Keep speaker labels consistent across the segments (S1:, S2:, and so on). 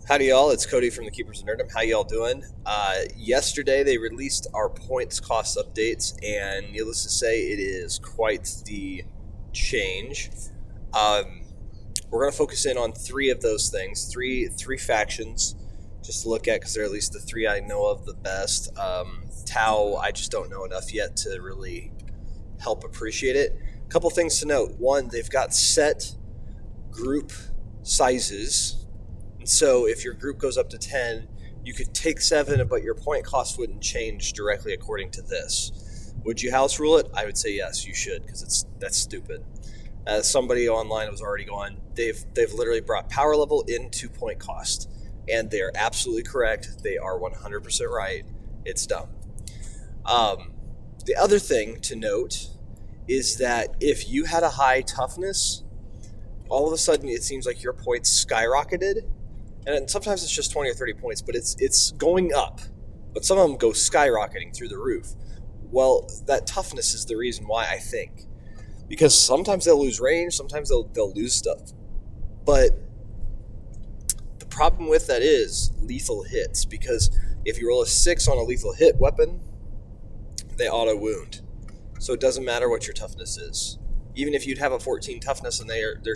S1: Howdy, y'all. It's Cody from the Keepers of Nerdom. How y'all doing? Yesterday, they released our points cost updates, and needless to say, it is quite the change. Um, we're going to focus in on three of those things, three factions, just to look at because they're at least the three I know of the best. Tau, I just don't know enough yet to really help appreciate it. A couple things to note. One, they've got set group sizes. So if your group goes up to 10, you could take 7, but your point cost wouldn't change directly according to this. Would you house rule it? I would say yes, you should, because that's stupid. As somebody online was already going, they've literally brought power level into point cost, and they're absolutely correct. They are 100% right. It's dumb. The other thing to note is that if you had a high toughness, all of a sudden it seems like your points skyrocketed. And sometimes it's just 20 or 30 points, but it's going up. But some of them go skyrocketing through the roof. Well, that toughness is the reason why, I think. Because sometimes they'll lose range, sometimes they'll lose stuff. But the problem with that is lethal hits. Because if you roll a 6 on a lethal hit weapon, they auto-wound. So it doesn't matter what your toughness is. Even if you'd have a 14 toughness and they're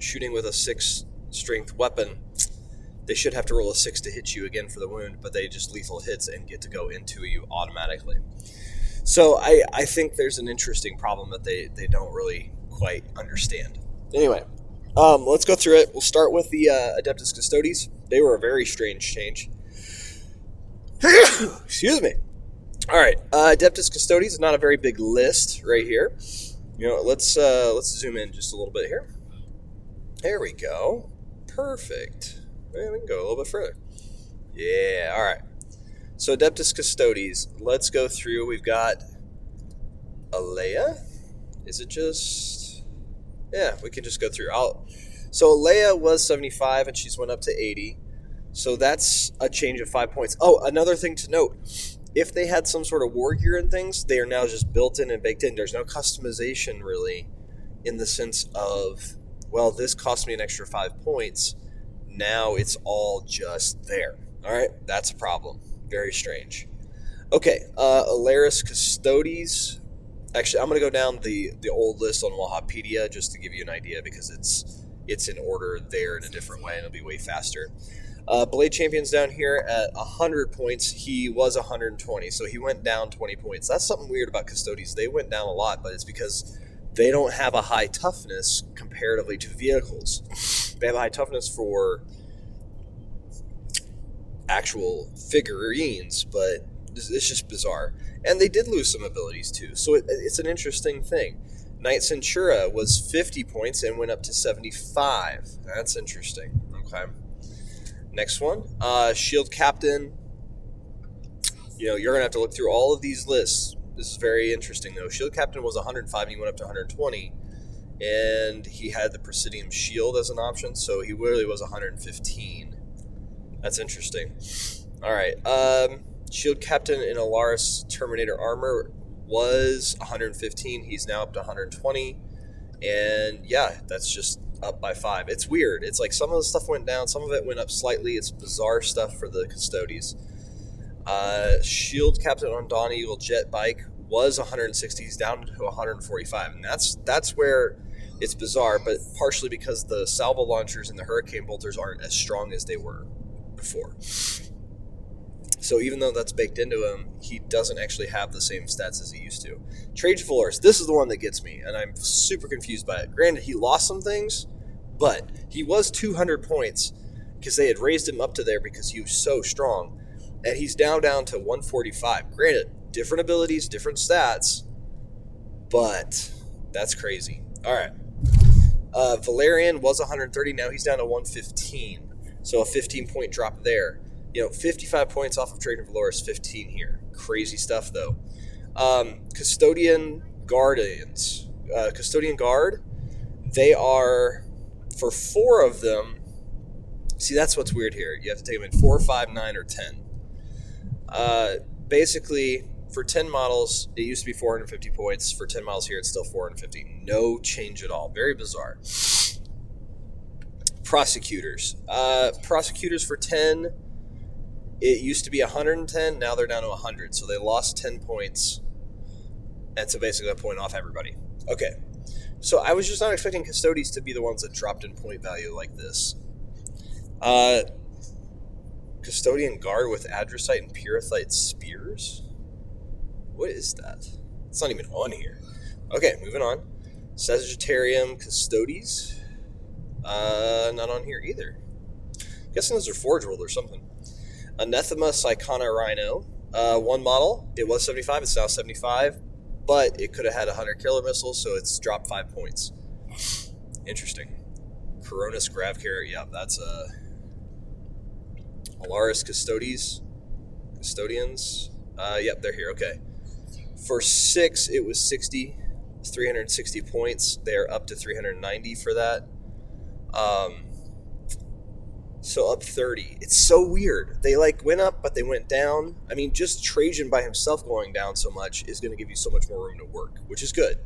S1: shooting with a 6 strength weapon, they should have to roll a 6 to hit you again for the wound, but they just lethal hits and get to go into you automatically. So I think there's an interesting problem that they don't really quite understand. Anyway, let's go through it. We'll start with the Adeptus Custodes. They were a very strange change. Excuse me. All right, Adeptus Custodes is not a very big list right here. Let's zoom in just a little bit here. There we go. Perfect. Yeah, we can go a little bit further. Yeah, all right. So Adeptus Custodes, let's go through. We've got Alea. Is it just... Yeah, we can just go through. So Alea was 75, and she's went up to 80. So that's a change of 5 points. Oh, another thing to note. If they had some sort of war gear and things, they are now just built in and baked in. There's no customization, really, in the sense of, well, this cost me an extra 5 points. Now it's all just there. All right, that's a problem. Very strange. Okay, Alaris Custodes. Actually, I'm going to go down the old list on Wahapedia just to give you an idea because it's in order there in a different way and it'll be way faster. Blade Champion's down here at 100 points. He was 120, so he went down 20 points. That's something weird about Custodes. They went down a lot, but it's because they don't have a high toughness comparatively to vehicles. They have a high toughness for actual figurines, but it's just bizarre. And they did lose some abilities too, so it's an interesting thing. Knight Centura was 50 points and went up to 75. That's interesting. Okay. Next one, Shield Captain. You're going to have to look through all of these lists. This is very interesting, though. Shield Captain was 105, and he went up to 120. And he had the Presidium Shield as an option, so he literally was 115. That's interesting. All right. Shield Captain in Alaris Terminator Armor was 115. He's now up to 120. And, yeah, that's just up by 5. It's weird. It's like some of the stuff went down, some of it went up slightly. It's bizarre stuff for the Custodes. Shield Captain on Dawn Eagle Jet Bike was 160. He's down to 145, and that's where it's bizarre, but partially because the salvo launchers and the hurricane bolters aren't as strong as they were before. So even though that's baked into him, he doesn't actually have the same stats as he used to. Trade Force, this is the one that gets me, and I'm super confused by it. Granted, he lost some things, but he was 200 points because they had raised him up to there because he was so strong. And he's down to 145. Granted, different abilities, different stats, but that's crazy. All right. Valerian was 130. Now he's down to 115. So a 15-point drop there. 55 points off of Trajan Valoris, 15 here. Crazy stuff, though. Custodian Guardians. Custodian Guard, they are, for 4 of them, see, that's what's weird here. You have to take them in 4, 5, 9, or 10. Basically, for 10 models, it used to be 450 points. For 10 models here, it's still 450. No change at all. Very bizarre. Prosecutors. Prosecutors for 10. It used to be 110. Now they're down to 100. So they lost 10 points. And so basically a point off everybody. Okay. So I was just not expecting Custodes to be the ones that dropped in point value like this. Custodian Guard with Adrosite and Pyrethite Spears? What is that? It's not even on here. Okay, moving on. Sagittarium Custodes. Not on here either. Guessing those are Forge World or something. Anathema Psychona Rhino. One model. It was 75. It's now 75. But it could have had 100 killer missiles, so it's dropped 5 points. Interesting. Coronis Gravecare. Yeah, that's Alaris Custodians. Yep, they're here. Okay. For 6, it was 60. It's 360 points. They're up to 390 for that. So up 30. It's so weird. They went up, but they went down. I mean, just Trajan by himself going down so much is going to give you so much more room to work, which is good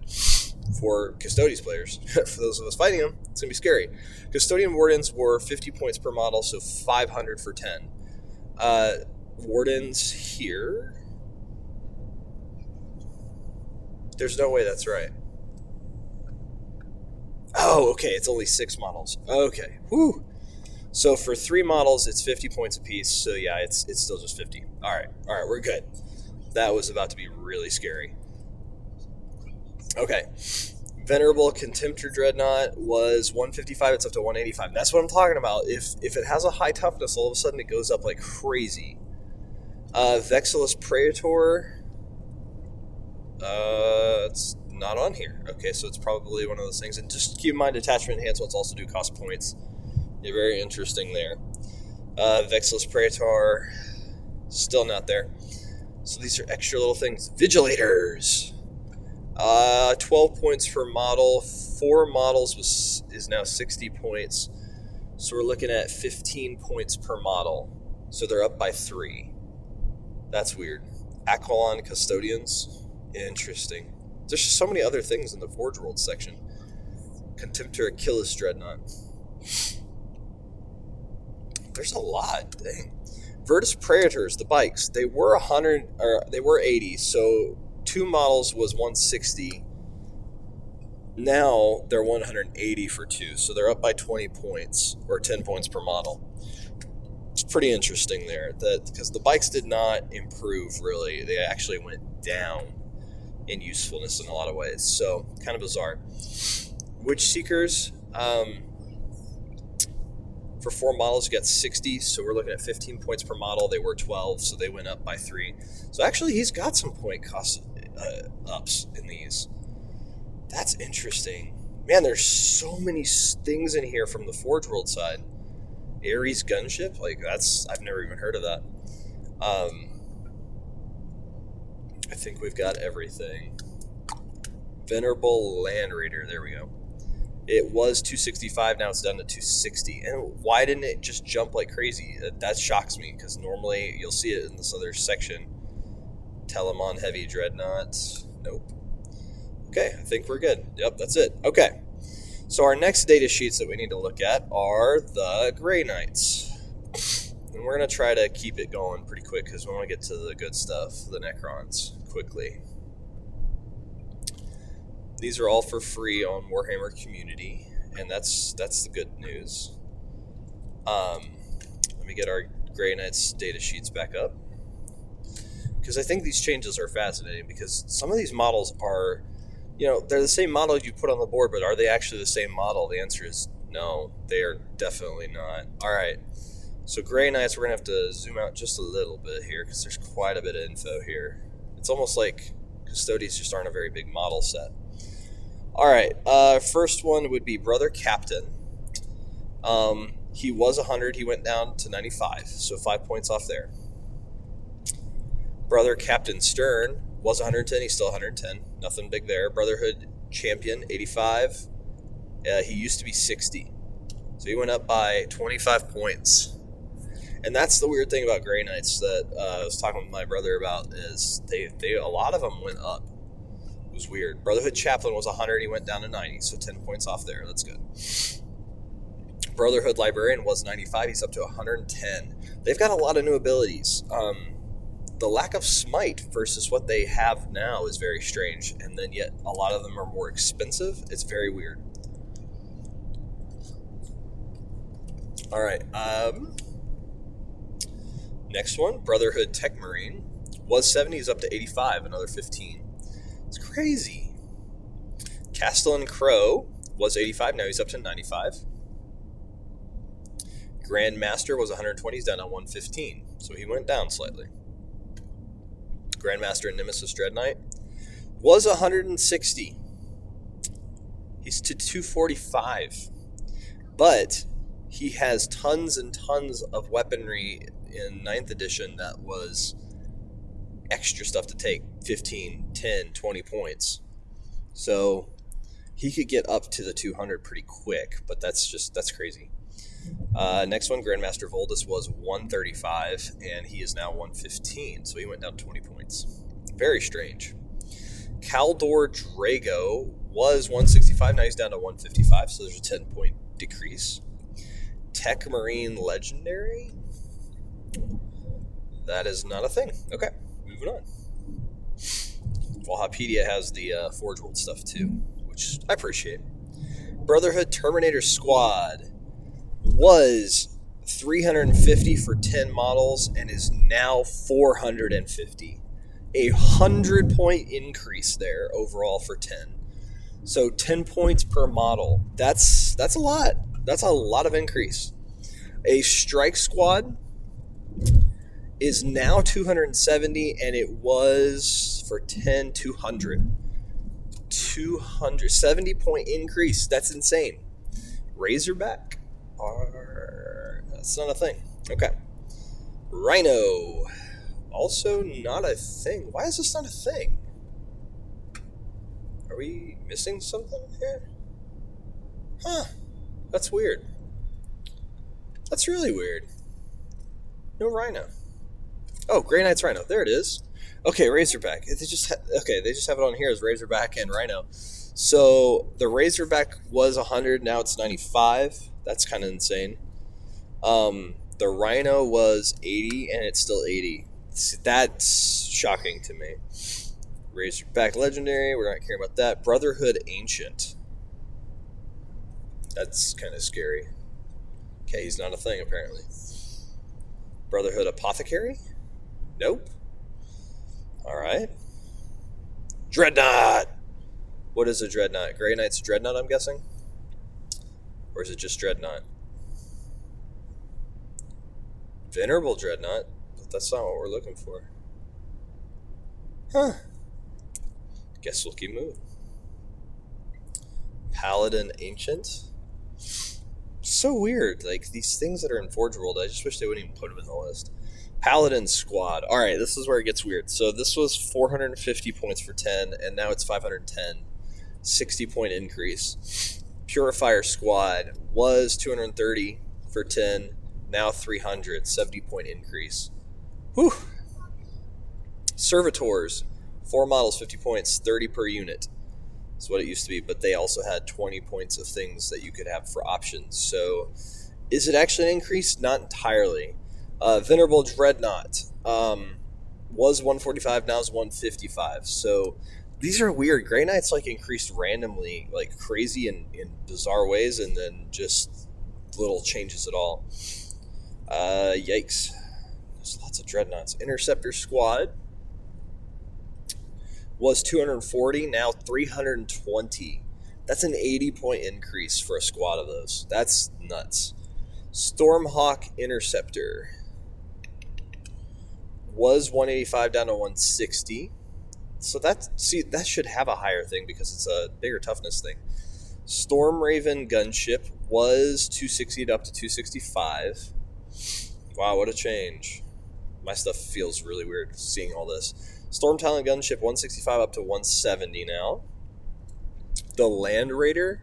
S1: for Custodes players. For those of us fighting them, it's going to be scary. Custodian Wardens were 50 points per model, so 500 for 10. Wardens here. There's no way that's right. Oh, okay. It's only 6 models. Okay. Whew. So for 3 models, it's 50 points apiece. So yeah, it's still just 50. All right, we're good. That was about to be really scary. Okay. Venerable Contemptor Dreadnought was 155. It's up to 185. That's what I'm talking about. If it has a high toughness, all of a sudden it goes up like crazy. Vexillus Praetor. It's not on here. Okay, so it's probably one of those things. And just keep in mind, attachment enhancements also do cost points. Yeah, very interesting there. Vexillus Praetor, still not there. So these are extra little things. Vigilators. 12 points per model. 4 models is now 60 points. So we're looking at 15 points per model. So they're up by 3. That's weird. Aquilon Custodians. Interesting. There's just so many other things in the Forge World section. Contemptor Achilles Dreadnought. There's a lot. Dang. Virtus Praetors, the bikes. They were 100 or they were 80. So 2 models was 160. Now they're 180 for 2. So they're up by 20 points or 10 points per model. It's pretty interesting there because the bikes did not improve really. They actually went down in usefulness in a lot of ways. So kind of bizarre. Witch Seekers. For 4 models, you got 60, so we're looking at 15 points per model. They were 12, so they went up by 3. So actually, he's got some point cost ups in these. That's interesting. Man, there's so many things in here from the Forge World side. Ares Gunship, I've never even heard of that. I think we've got everything. Venerable Land Raider, there we go. It was 265, now it's down to 260. And why didn't it just jump like crazy? That shocks me, because normally you'll see it in this other section. Telemon Heavy Dreadnought. Nope. Okay, I think we're good. Yep, that's it. Okay. So our next data sheets that we need to look at are the Grey Knights. And we're going to try to keep it going pretty quick, because we want to get to the good stuff, the Necrons, quickly. These are all for free on Warhammer Community, and that's the good news. Let me get our Grey Knights data sheets back up, because I think these changes are fascinating, because some of these models are, they're the same model you put on the board, but are they actually the same model? The answer is no, they are definitely not. All right, so Grey Knights, we're going to have to zoom out just a little bit here, because there's quite a bit of info here. It's almost like Custodes just aren't a very big model set. All right, first one would be Brother Captain. He was 100. He went down to 95, so 5 points off there. Brother Captain Stern was 110. He's still 110. Nothing big there. Brotherhood Champion, 85. He used to be 60, so he went up by 25 points. And that's the weird thing about Grey Knights that I was talking with my brother about is they a lot of them went up. Was weird. Brotherhood Chaplain was 100. He went down to 90, so 10 points off there. That's good. Brotherhood Librarian was 95. He's up to 110. They've got a lot of new abilities. The lack of smite versus what they have now is very strange, and then yet a lot of them are more expensive. It's very weird. All right. Next one, Brotherhood Tech Marine was 70. He's up to 85. Another 15. It's crazy. Castellan Crow was 85. Now he's up to 95. Grandmaster was 120. He's down to 115. So he went down slightly. Grandmaster and Nemesis Dread Knight was 160. He's to 245. But he has tons and tons of weaponry in 9th edition that was extra stuff to take. 15, 10, 20 points. So he could get up to the 200 pretty quick, but that's crazy. Next one, Grandmaster Voldus was 135, and he is now 115, so he went down 20 points. Very strange. Kaldor Drago was 165, now he's down to 155, so there's a 10-point decrease. Tech Marine Legendary? That is not a thing. Okay, moving on. Valhapedia has the Forge World stuff too, which I appreciate. Brotherhood Terminator Squad was 350 for 10 models and is now 450. A 100-point increase there overall for 10. So 10 points per model. That's a lot. That's a lot of increase. A Strike Squad is now 270, and it was for 10, 200. 270-point increase. That's insane. Razorback? That's not a thing. Okay. Rhino. Also not a thing. Why is this not a thing? Are we missing something here? Huh. That's weird. That's really weird. No Rhino. Oh, Grey Knight's Rhino. There it is. Okay, Razorback. They just have it on here as Razorback and Rhino. So the Razorback was 100. Now it's 95. That's kind of insane. The Rhino was 80, and it's still 80. That's shocking to me. Razorback Legendary. We're not caring about that. Brotherhood Ancient. That's kind of scary. Okay, he's not a thing apparently. Brotherhood Apothecary? Nope. Alright. Dreadnought! What is a Dreadnought? Grey Knight's Dreadnought, I'm guessing? Or is it just Dreadnought? Venerable Dreadnought? But that's not what we're looking for. Huh. Guess we'll keep moving. Paladin Ancient? So weird. Like, these things that are in Forge World, I just wish they wouldn't even put them in the list. Paladin Squad. Alright, this is where it gets weird. So this was 450 points for 10, and now it's 510. 60-point increase. Purifier Squad was 230 for 10, now 300. 70-point increase. Whew. Servitors. 4 models, 50 points, 30 per unit. That's what it used to be, but they also had 20 points of things that you could have for options. So is it actually an increase? Not entirely. Venerable Dreadnought was 145, now is 155. So these are weird. Grey Knight's like increased randomly, like crazy in bizarre ways, and then just little changes at all. Yikes. There's lots of Dreadnoughts. Interceptor Squad was 240, now 320. That's an 80-point increase for a squad of those. That's nuts. Stormhawk Interceptor was 185 down to 160. So that should have a higher thing because it's a bigger toughness thing. Storm Raven Gunship was 260 up to 265. Wow, what a change. My stuff feels really weird seeing all this. Storm Talon Gunship 165 up to 170 now. The Land Raider.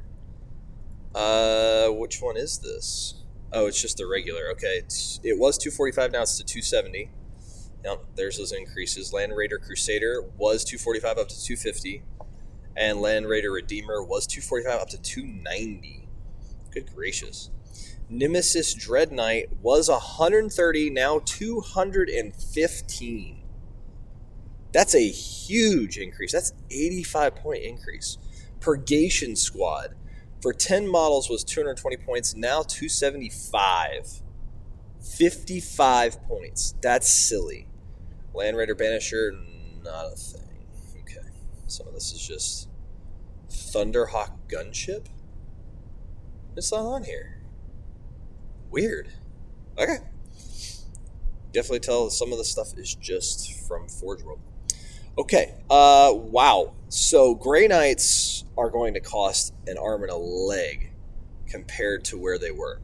S1: Which one is this? Oh, it's just the regular. Okay, it was 245, now it's to 270. Now, there's those increases. Land Raider Crusader was 245 up to 250. And Land Raider Redeemer was 245 up to 290. Good gracious. Nemesis Dread Knight was 130, now 215. That's a huge increase. That's 85-point increase. Purgation Squad for 10 models was 220 points, now 275. 55 points. That's silly. Land Raider Banisher, not a thing. Okay. Some of this is just Thunderhawk Gunship. It's not on here. Weird. Okay. Definitely tell some of the stuff is just from Forge World. Okay. Wow. So Grey Knights are going to cost an arm and a leg compared to where they were.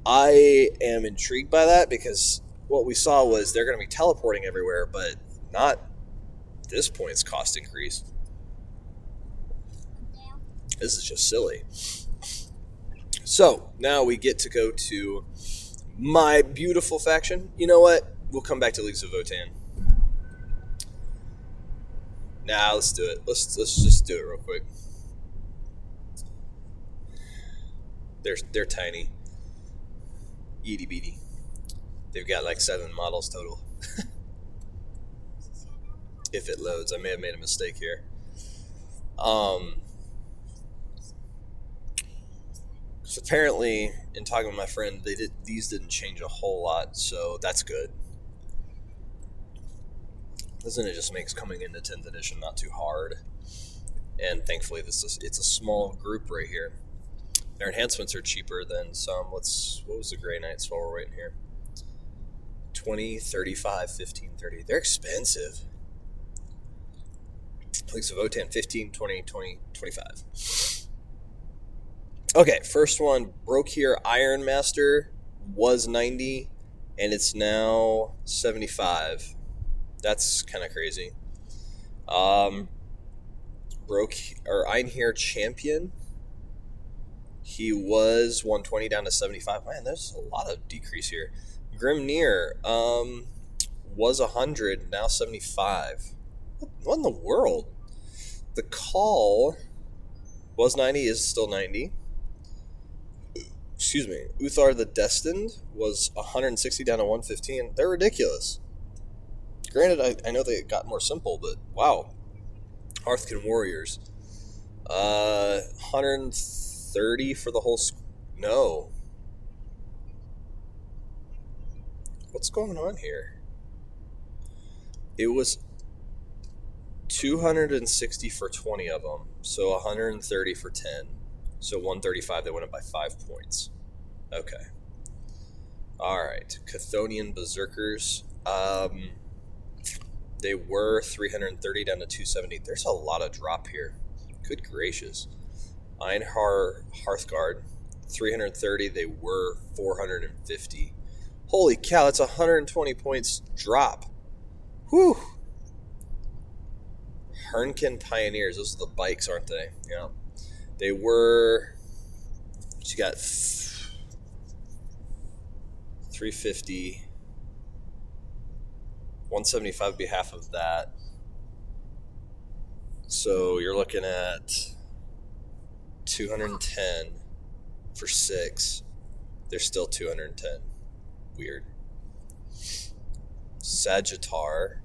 S1: I am intrigued by that because what we saw was they're going to be teleporting everywhere, but not this point's cost increase. This is just silly. So now we get to go to my beautiful faction. You know what? We'll come back to Leagues of Votann. Nah, let's do it. Let's just do it real quick. They're tiny. Itty bitty. They've got like 7 models total. If it loads, I may have made a mistake here. Because apparently, in talking with my friend, these didn't change a whole lot, so that's good. Doesn't it just makes coming into 10th edition not too hard? And thankfully, it's a small group right here. Their enhancements are cheaper than some. What was the Grey Knights while we're waiting here? 20, 35, 15, 30. They're expensive. Leagues of Votann, 15, 20, 20, 25. Okay, first one, broke here. Iron Master was 90, and it's now 75. That's kind of crazy. Einherjar Champion. He was 120 down to 75. Man, there's a lot of decrease here. Grimnir was 100, now 75. What in the world? The Call was 90, is still 90. Excuse me. Uthar the Destined was 160 down to 115. They're ridiculous. Granted, I know they got more simple, but wow. Hearthkin Warriors. 130 for the whole... No. What's going on here? It was 260 for 20 of them, so 130 for 10. So 135, they went up by 5 points. Okay. Alright. Chthonian Berserkers. They were 330 down to 270. There's a lot of drop here. Good gracious. Einherjar Hearthguard. 330, they were 450. Holy cow, that's 120 points drop. Whew. Hernkin Pioneers. Those are the bikes, aren't they? Yeah. They were... You got 350. 175 would be half of that. So you're looking at 210 for 6. They're still 210. Weird. Sagittar,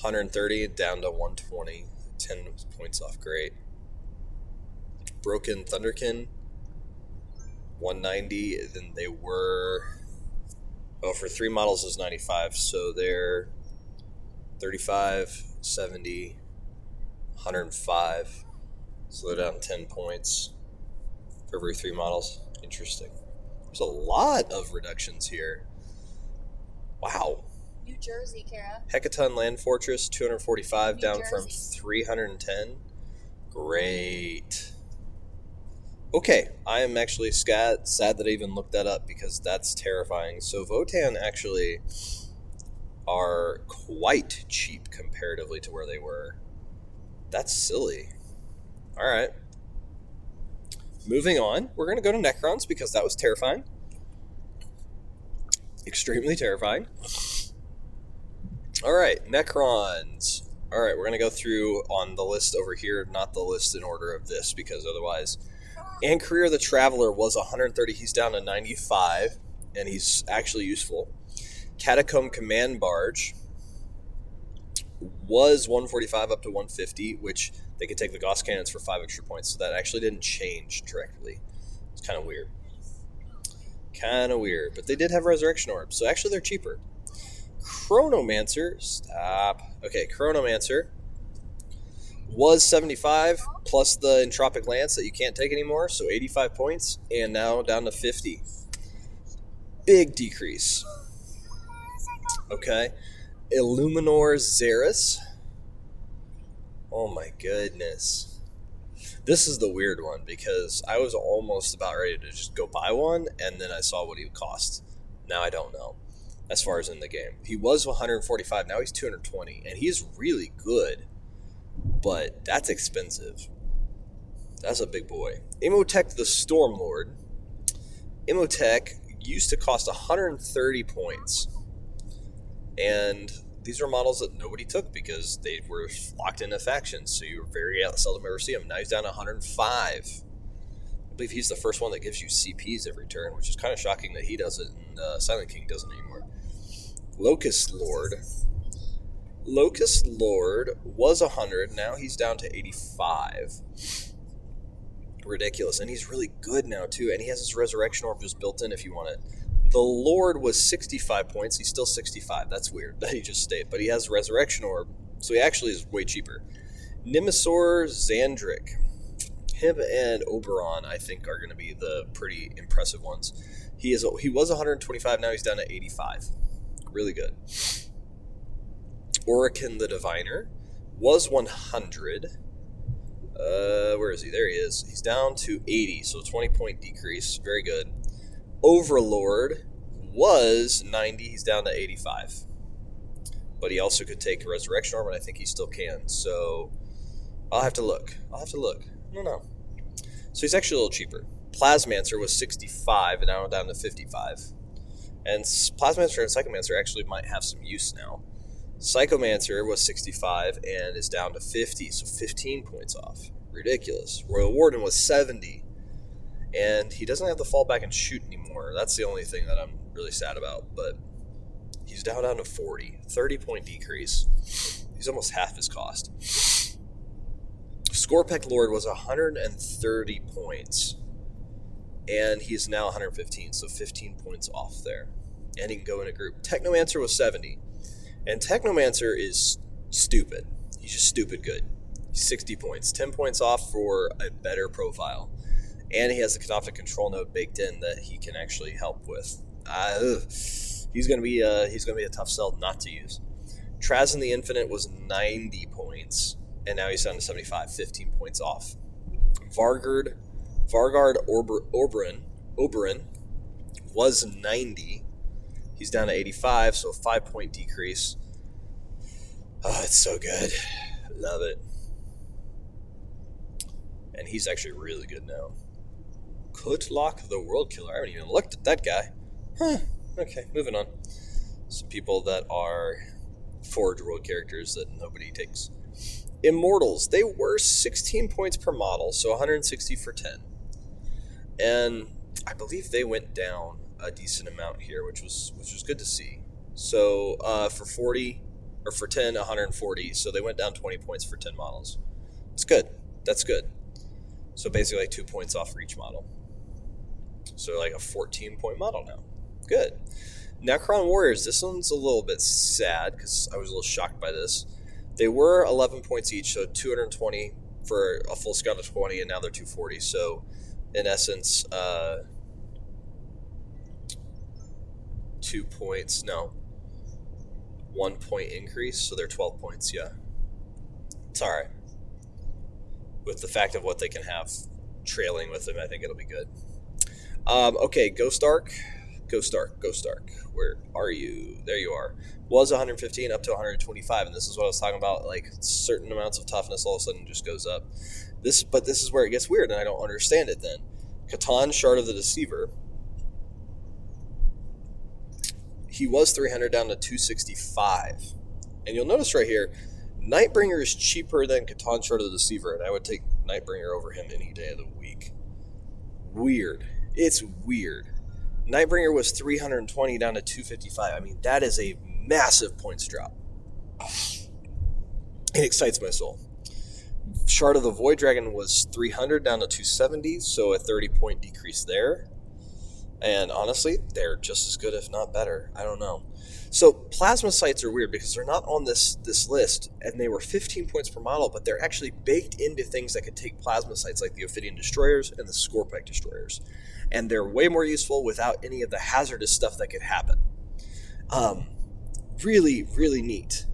S1: 130 down to 120. 10 points off. Great. Broken Thunderkin, 190. Then they were... Oh, for 3 models is 95. So they're 35, 70, 105. So they're down 10 points for every 3 models. Interesting. There's a lot of reductions here. Wow.
S2: New Jersey, Kara.
S1: Hecaton Land Fortress, 245
S2: New
S1: down
S2: Jersey.
S1: from 310. Great. Okay, I am actually sad that I even looked that up because that's terrifying. So Votann actually are quite cheap comparatively to where they were. That's silly. All right. Moving on, we're going to go to Necrons because that was terrifying. Extremely terrifying. All right, Necrons. All right, we're going to go through on the list over here, not the list in order of this, because otherwise And Career of the Traveler was 130. He's down to 95, and he's actually useful. Catacomb Command Barge was 145 up to 150, which they could take the Gauss Cannons for 5 extra points, so that actually didn't change directly. It's kind of weird. But they did have Resurrection Orbs, so actually they're cheaper. Chronomancer, stop. Okay, Chronomancer was 75 plus the Entropic Lance that you can't take anymore, so 85 points, and now down to 50. Big decrease. Okay. Illuminor Xeris. Oh my goodness. This is the weird one because I was almost about ready to just go buy one, and then I saw what he would cost. Now I don't know as far as in the game. He was 145, now he's 220, and he's really good, but that's expensive. That's a big boy. Imhotep the Stormlord. Imhotep used to cost 130 points, and these are models that nobody took because they were locked into factions, so you very seldom ever see them. Now he's down to 105. I believe he's the first one that gives you CPs every turn, which is kind of shocking that he doesn't and Silent King doesn't anymore. Locust Lord. Locust Lord was 100, now he's down to 85. Ridiculous, and he's really good now too, and he has his Resurrection Orb just built in if you want it. The Lord was 65 points. He's still 65. That's weird that he just stayed. But he has Resurrection Orb, so he actually is way cheaper. Nimisor Xandric. Him and Oberon, I think, are going to be the pretty impressive ones. He was 125. Now he's down to 85. Really good. Orican the Diviner was 100. Where is he? There he is. He's down to 80, so 20-point decrease. Very good. Overlord was 90. He's down to 85. But he also could take a Resurrection Orb, and I think he still can. So I'll have to look. I don't know. So he's actually a little cheaper. Plasmancer was 65, and now down to 55. And Plasmancer and Psychomancer actually might have some use now. Psychomancer was 65 and is down to 50, so 15 points off. Ridiculous. Royal Warden was 70. And he doesn't have to fall back and shoot anymore. That's the only thing that I'm really sad about. But he's down to 40. 30-point decrease. He's almost half his cost. Scorpec Lord was 130 points. And he's now 115, so 15 points off there. And he can go in a group. Technomancer was 70. And Technomancer is stupid. He's just stupid good. He's 60 points. 10 points off for a better profile. And he has the Canoptic Control Node baked in that he can actually help with. He's gonna be a tough sell not to use. Traz in the Infinite was 90 points, and now he's down to 75, 15 points off. Vargard Oberon was 90. He's down to 85, so a 5-point decrease. Oh, it's so good. Love it. And he's actually really good now. Kutlock the World Killer. I haven't even looked at that guy. Okay, moving on. Some people that are Forge World characters that nobody takes. Immortals. They were 16 points per model, so 160 for 10. And I believe they went down a decent amount here, which was good to see. So for 40 or for 10, 140. So they went down 20 points for 10 models. It's good. That's good. So basically like 2 points off for each model. So like a 14-point model now. Good. Necron Warriors. This one's a little bit sad because I was a little shocked by this. They were 11 points each, so 220 for a full scout of 20, and now they're 240. So in essence, 2 points. No. 1 point increase, so they're 12 points, yeah. It's alright. With the fact of what they can have trailing with them, I think it'll be good. Okay, Ghost Ark. Where are you? There you are. Was 115 up to 125, and this is what I was talking about. Like certain amounts of toughness all of a sudden just goes up. But this is where it gets weird, and I don't understand it. Then, Catan, Shard of the Deceiver. He was 300 down to 265, and you'll notice right here, Nightbringer is cheaper than Catan, Shard of the Deceiver, and I would take Nightbringer over him any day of the week. weird. It's weird. Nightbringer was 320 down to 255. I mean, that is a massive points drop. It excites my soul. Shard of the Void Dragon was 300 down to 270, so a 30-point decrease there. And honestly, they're just as good, if not better. I don't know. So plasma sites are weird because they're not on this list, and they were 15 points per model, but they're actually baked into things that could take plasma sites like the Ophidian Destroyers and the Scorpec Destroyers. And they're way more useful without any of the hazardous stuff that could happen. Really, really neat.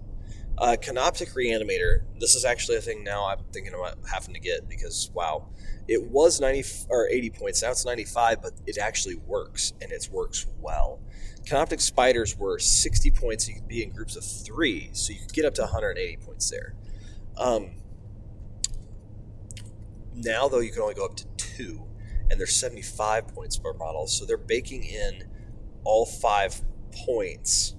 S1: Canoptic Reanimator. This is actually a thing now I'm thinking about having to get because, wow, it was 90 or 80 points. Now it's 95, but it actually works, and it works well. Canoptic Spiders were 60 points. You could be in groups of 3, so you could get up to 180 points there. Now, though, you can only go up to 2, and they're 75 points per model, so they're baking in all 5 points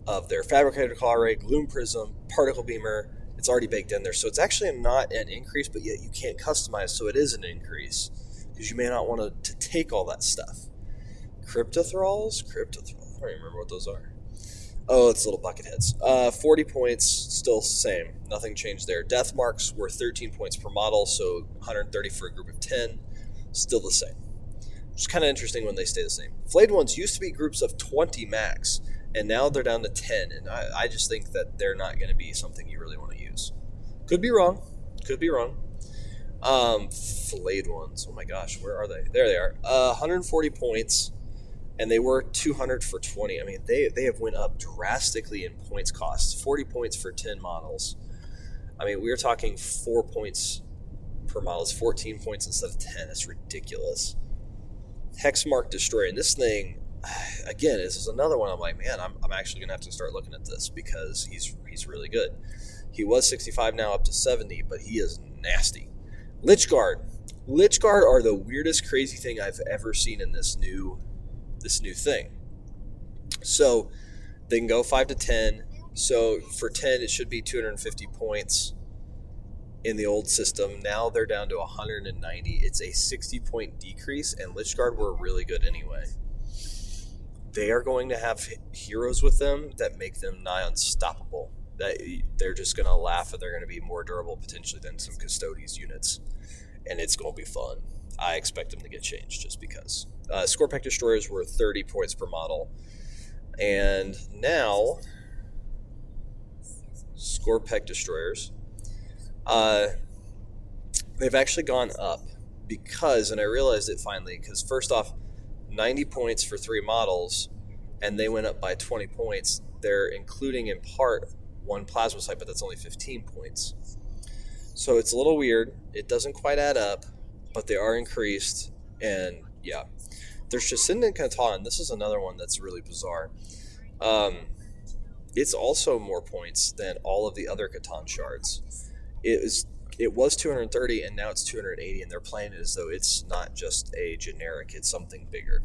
S1: of their Fabricator Claw Ray, Gloom Prism, Particle Beamer. It's already baked in there, so it's actually not an increase, but yet you can't customize, so it is an increase, because you may not want to take all that stuff. Cryptothralls? I don't remember what those are. Oh, it's little bucket heads. 40 points, still same. Nothing changed there. Death Marks were 13 points per model, so 130 for a group of 10. Still the same. Which is kind of interesting when they stay the same. Flayed ones used to be groups of 20 max, and now they're down to 10, and I just think that they're not going to be something you really want to use. Could be wrong. Flayed ones. Oh my gosh, where are they? There they are. 140 points. And they were 200 for 20. I mean, they have went up drastically in points cost. 40 points for 10 models. I mean, we were talking 4 points per model. It's 14 points instead of 10. That's ridiculous. Hexmark Destroyer. And this thing, again, this is another one. I'm like, man, I'm actually going to have to start looking at this because he's really good. He was 65 now up to 70, but he is nasty. Lichguard. Lichguard are the weirdest, crazy thing I've ever seen in this new thing. So they can go 5 to 10. So for 10, it should be 250 points in the old system. Now they're down to 190. It's a 60-point decrease, and Lichguard were really good anyway. They are going to have heroes with them that make them nigh unstoppable. That they're just going to laugh, and they're going to be more durable potentially than some Custodes units. And it's going to be fun. I expect them to get changed just because. Scorpec Destroyers were 30 points per model. And now, Scorpec Destroyers, they've actually gone up because, and I realized it finally, because first off, 90 points for 3 models, and they went up by 20 points. They're including in part 1 plasma site, but that's only 15 points. So it's a little weird. It doesn't quite add up, but they are increased, and yeah. There's Jacinda Catan. This is another one that's really bizarre. It's also more points than all of the other Catan shards. It was 230, and now it's 280, and they're playing it as though it's not just a generic, it's something bigger.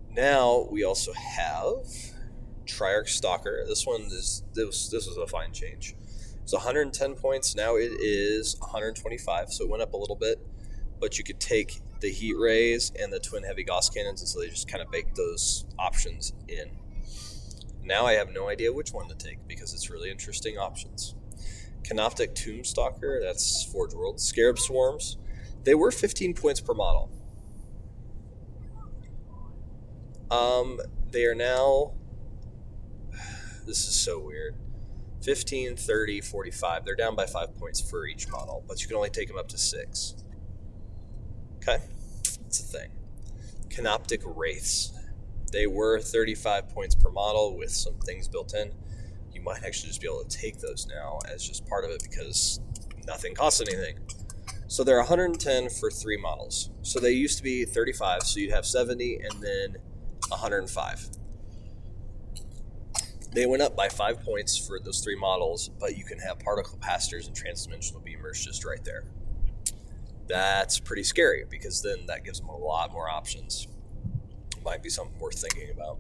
S1: Now we also have Triarch Stalker. This was a fine change. It's 110 points. Now it is 125, so it went up a little bit. But you could take the Heat Rays and the Twin Heavy Gauss Cannons, and so they just kind of baked those options in. Now I have no idea which one to take because it's really interesting options. Canoptic Tombstalker, that's Forge World. Scarab Swarms, they were 15 points per model. They are now, this is so weird, 15, 30, 45. They're down by 5 points for each model, but you can only take them up to 6. Okay, it's a thing. Canoptic Wraiths. They were 35 points per model with some things built in. You might actually just be able to take those now as just part of it because nothing costs anything. So they're 110 for 3 models. So they used to be 35, so you'd have 70 and then 105. They went up by 5 points for those 3 models, but you can have particle pastors and transdimensional beamers just right there. That's pretty scary because then that gives them a lot more options. Might be something worth thinking about.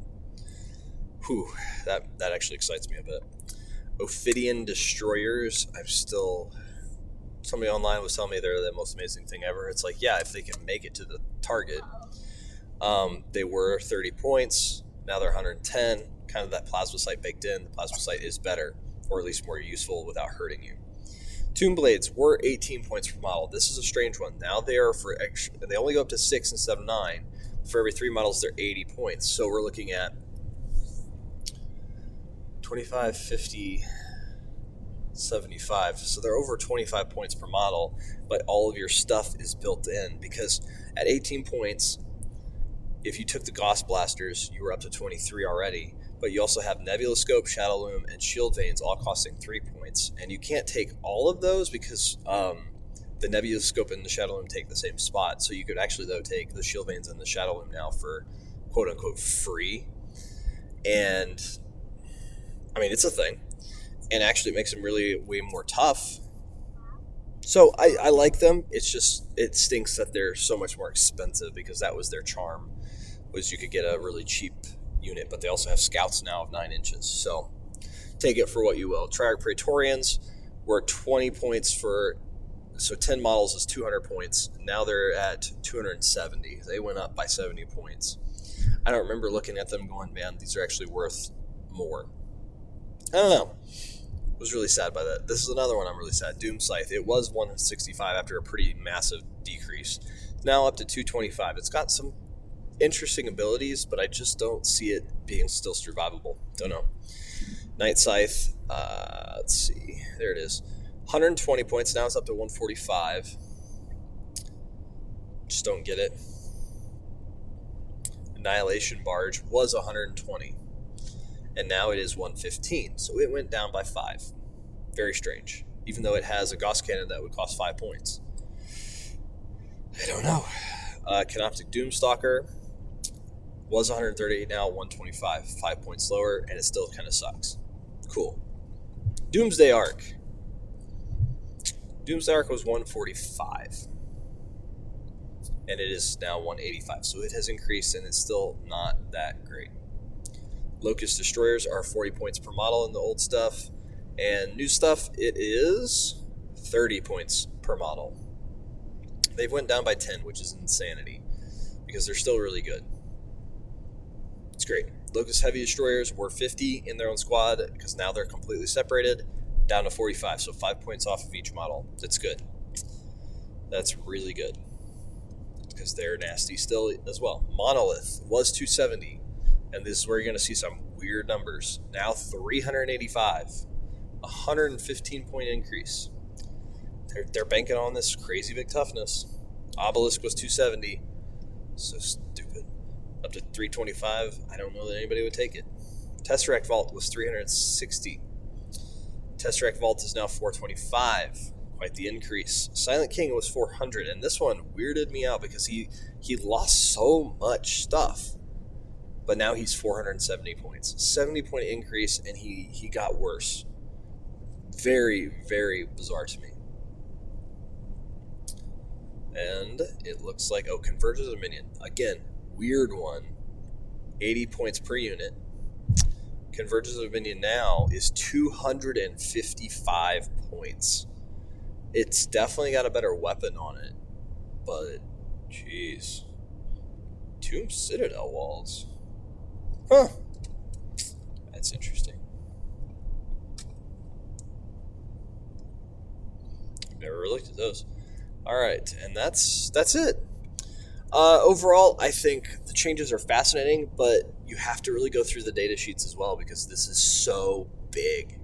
S1: Whew, that actually excites me a bit. Ophidian Destroyers, I'm still somebody online was telling me they're the most amazing thing ever. It's like, yeah, if they can make it to the target. They were 30 points. Now they're 110. Kind of that plasma sight baked in. The plasma sight is better, or at least more useful without hurting you. Tomb Blades were 18 points per model. This is a strange one. Now they are for extra. They only go up to 6 instead of 9. For every 3 models, they're 80 points. So we're looking at 25, 50, 75. So they're over 25 points per model, but all of your stuff is built in, because at 18 points, if you took the Gauss Blasters, you were up to 23 already, but you also have Nebula Scope, Shadow Loom, and Shield Veins all costing 3 points. And you can't take all of those because the Nebula Scope and the Shadow Loom take the same spot. So you could actually, though, take the Shield Veins and the Shadow Loom now for quote-unquote free. And, I mean, it's a thing. And actually it makes them really way more tough. So I like them. It's just, it stinks that they're so much more expensive, because that was their charm, was you could get a really cheap unit, but they also have scouts now of 9 inches. So take it for what you will. Triarch Praetorians were 20 points for, so 10 models is 200 points. Now they're at 270. They went up by 70 points. I don't remember looking at them going, man, these are actually worth more. I don't know. I was really sad by that. This is another one I'm really sad. Doom Scythe. It was 165 after a pretty massive decrease. Now up to 225. It's got some interesting abilities, but I just don't see it being still survivable. Don't know. Night Scythe. Let's see. There it is. 120 points. Now it's up to 145. Just don't get it. Annihilation Barge was 120. And now it is 115, so it went down by 5. Very strange. Even though it has a Gauss Cannon that would cost 5 points. I don't know. Canoptic Doomstalker was 130, now 125. 5 points lower, and it still kind of sucks. Cool. Doomsday Arc. Doomsday Arc was 145. And it is now 185, so it has increased, and it's still not that great. Locust Destroyers are 40 points per model in the old stuff. And new stuff, it is 30 points per model. They've went down by 10, which is insanity, because they're still really good. It's great. Locust Heavy Destroyers were 50 in their own squad, because now they're completely separated, down to 45, so 5 points off of each model. That's good. That's really good, because they're nasty still as well. Monolith was 270. And this is where you're going to see some weird numbers. Now 385. 115 point increase. They're banking on this crazy big toughness. Obelisk was 270. So stupid. Up to 325. I don't know that anybody would take it. Tesseract Vault was 360. Tesseract Vault is now 425. Quite the increase. Silent King was 400. And this one weirded me out because he lost so much stuff. But now he's 470 points. 70 point increase, and he got worse. Very, very bizarre to me. And it looks like, Convergence of Minion. Again, weird one. 80 points per unit. Convergence of Minion now is 255 points. It's definitely got a better weapon on it. But, jeez. Tomb Citadel walls. Huh. That's interesting. Never really looked at those. Alright, and that's it. Overall, I think the changes are fascinating, but you have to really go through the data sheets as well, because this is so big.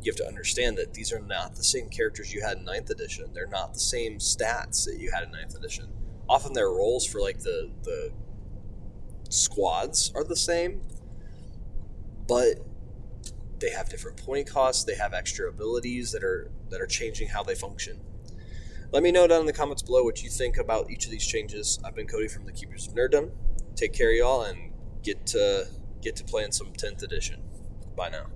S1: You have to understand that these are not the same characters you had in 9th edition. They're not the same stats that you had in 9th edition. Often their roles for like the squads are the same, but they have different point costs. They have extra abilities that are changing how they function. Let me know down in the comments below what you think about each of these changes. I've been Cody from the Keepers of Nerddom. Take care, y'all, and get to playing some 10th edition. Bye now.